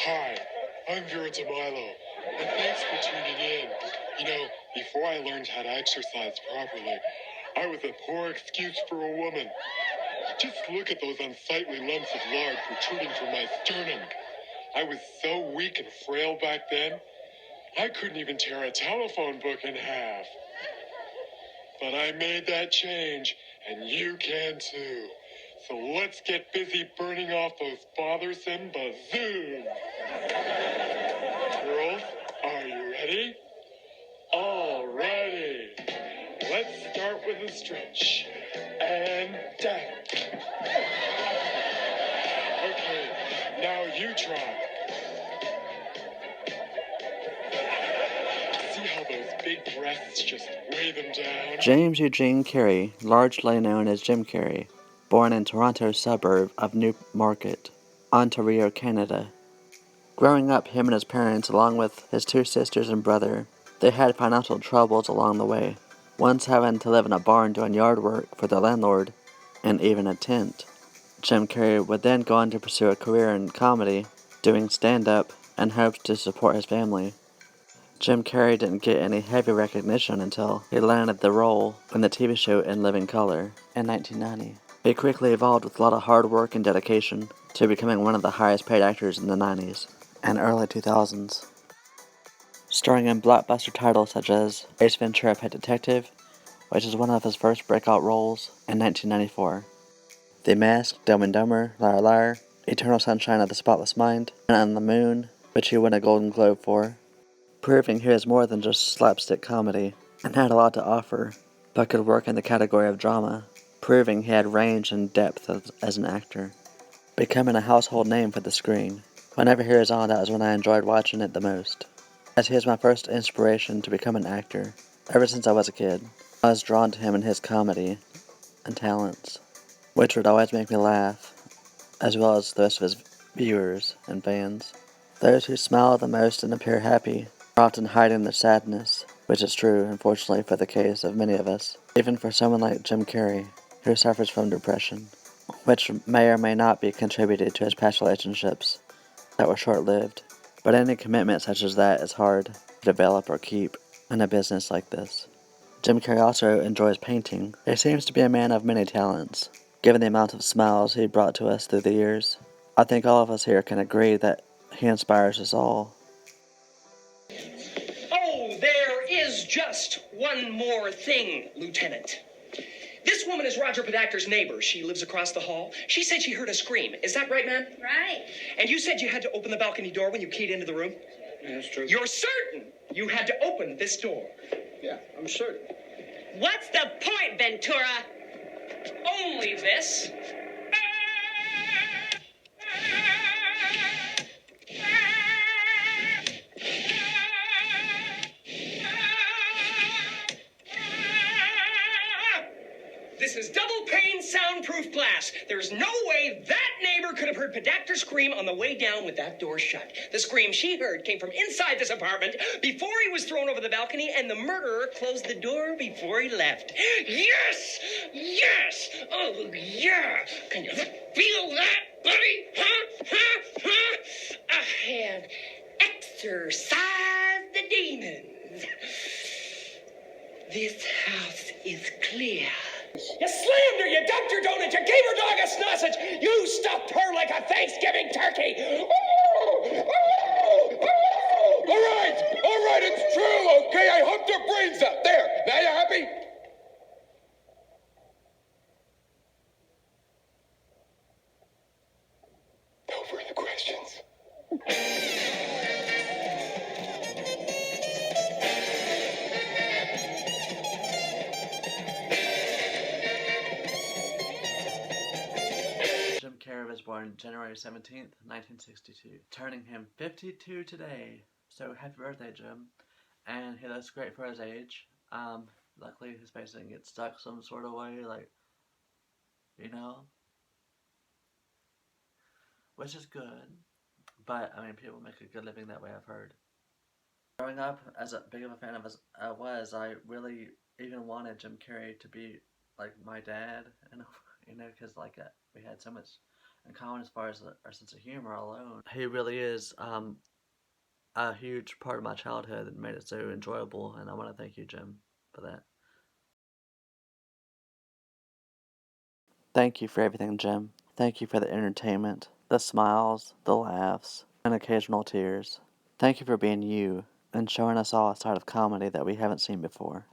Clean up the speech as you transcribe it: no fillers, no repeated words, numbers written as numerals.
Hi, I'm Vera Milo, and thanks for tuning in. You know, before I learned how to exercise properly, I was a poor excuse for a woman. Just look at those unsightly lumps of lard protruding from my sternum. I was so weak and frail back then, I couldn't even tear a telephone book in half. But I made that change, and you can too. So let's get busy burning off those bothersome bazooms. Girls, are you ready? All righty. Let's start with a stretch. And down. Okay, now you try. See how those big breaths just weigh them down? James Eugene Carrey, largely known as Jim Carrey, born in Toronto's suburb of Newmarket, Ontario, Canada. Growing up, him and his parents, along with his two sisters and brother, they had financial troubles along the way, once having to live in a barn doing yard work for the landlord, and even a tent. Jim Carrey would then go on to pursue a career in comedy, doing stand-up, and hoped to support his family. Jim Carrey didn't get any heavy recognition until he landed the role in the TV show In Living Color in 1990. He quickly evolved with a lot of hard work and dedication to becoming one of the highest paid actors in the 90s and early 2000s, starring in blockbuster titles such as Ace Ventura: Pet Detective, which is one of his first breakout roles, in 1994, The Mask, Dumb and Dumber, Liar Liar, Eternal Sunshine of the Spotless Mind, and On the Moon, which he won a Golden Globe for, proving he was more than just slapstick comedy and had a lot to offer, but could work in the category of drama, proving he had range and depth as an actor, becoming a household name for the screen. Whenever he was on, that was when I enjoyed watching it the most, as he was my first inspiration to become an actor. Ever since I was a kid, I was drawn to him and his comedy and talents, which would always make me laugh, as well as the rest of his viewers and fans. Those who smile the most and appear happy are often hiding their sadness, which is true, unfortunately, for the case of many of us, even for someone like Jim Carrey, who suffers from depression, which may or may not be contributed to his past relationships that were short-lived. But any commitment such as that is hard to develop or keep in a business like this. Jim Carrey also enjoys painting. He seems to be a man of many talents, given the amount of smiles he brought to us through the years. I think all of us here can agree that he inspires us all. Oh, there is just one more thing, Lieutenant. This woman is Roger Podacter's neighbor. She lives across the hall. She said she heard a scream. Is that right, ma'am? Right. And you said you had to open the balcony door when you keyed into the room? Yeah, that's true. You're certain you had to open this door? Yeah, I'm certain. What's the point, Ventura? Only this. This is double-pane soundproof glass. There's no way that neighbor could have heard Podacter scream on the way down with that door shut. The scream she heard came from inside this apartment before he was thrown over the balcony, and the murderer closed the door before he left. Yes! Yes! Oh, yeah! Can you feel that, buddy? Huh? Huh? Huh? I have exorcised the demons. This house is clear. You slammed her, you dumped her donut, you gave her dog a sausage, you stuffed her like a Thanksgiving turkey. All right, it's true, okay? I humped her brains out. There, now you happy? No further questions. Jim Carrey was born January 17th, 1962, turning him 52 today. So happy birthday, Jim. And he looks great for his age. Luckily his face didn't get stuck some sort of way, like, you know, which is good. But, I mean, people make a good living that way, I've heard. Growing up, as big of a fan of as I was, I really even wanted Jim Carrey to be like my dad, and you know, because like we had so much and common as far as our sense of humor alone. He really is a huge part of my childhood that made it so enjoyable, and I want to thank you, Jim, for that. Thank you for everything, Jim. Thank you for the entertainment, the smiles, the laughs, and occasional tears. Thank you for being you and showing us all a side of comedy that we haven't seen before.